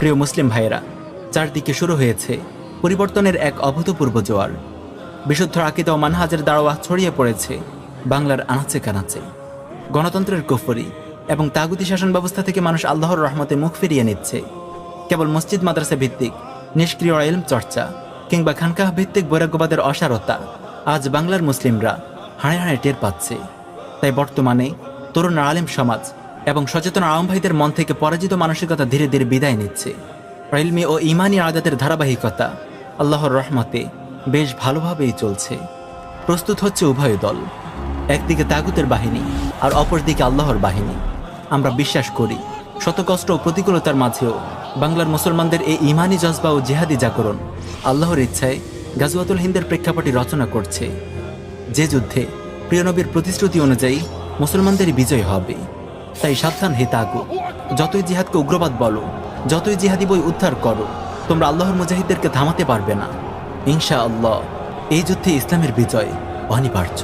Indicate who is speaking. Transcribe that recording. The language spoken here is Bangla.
Speaker 1: প্রিয় মুসলিম ভাইয়েরা, চারদিকে শুরু হয়েছে পরিবর্তনের এক অভূতপূর্ব জোয়ার। বিশুদ্ধ আকীদা ও মানহাজের দাওয়া ছড়িয়ে পড়েছে বাংলার আনাচে কানাচে। গণতন্ত্রের কুফরি এবং তাগুতি শাসন ব্যবস্থা থেকে মানুষ আল্লাহর রহমতে মুখ ফিরিয়ে নিচ্ছে। কেবল মসজিদ মাদ্রাসা ভিত্তিক নিষ্ক্রিয় ইলম চর্চা কিংবা খানকাহ ভিত্তিক বৈরাগ্যবাদের অসারতা আজ বাংলার মুসলিমরা হাড়ে হাড়ে টের পাচ্ছে। তাই বর্তমানে তরুণ আলেম সমাজ এবং সচেতন আওয়াম ভাইদের মন থেকে পরাজিত মানসিকতা ধীরে ধীরে বিদায় নিচ্ছে। ইলমি ও ইমানি আদাতের ধারাবাহিকতা আল্লাহর রহমতে বেশ ভালোভাবেই চলছে। প্রস্তুত হচ্ছে উভয় দল, একদিকে তাগুতের বাহিনী আর অপরদিকে আল্লাহর বাহিনী। আমরা বিশ্বাস করি শত কষ্ট ও প্রতিকূলতার মাঝেও বাংলার মুসলমানদের এই ইমানি জজবা ও জিহাদি জাগরণ আল্লাহর ইচ্ছায় গাজওয়াতুল হিন্দের প্রেক্ষাপটে রচনা করছে, যে যুদ্ধে প্রিয় নবীর প্রতিশ্রুতি অনুযায়ী মুসলমানদের বিজয় হবে। তাই সাবধান হে তাগুত, যতই জিহাদকে উগ্রবাদ বলো, যতই জিহাদি বই উদ্ধার করো, তোমরা আল্লাহর মুজাহিদদেরকে থামাতে পারবে না। ইনশাআল্লাহ এই যুদ্ধে ইসলামের বিজয় অনিবার্য।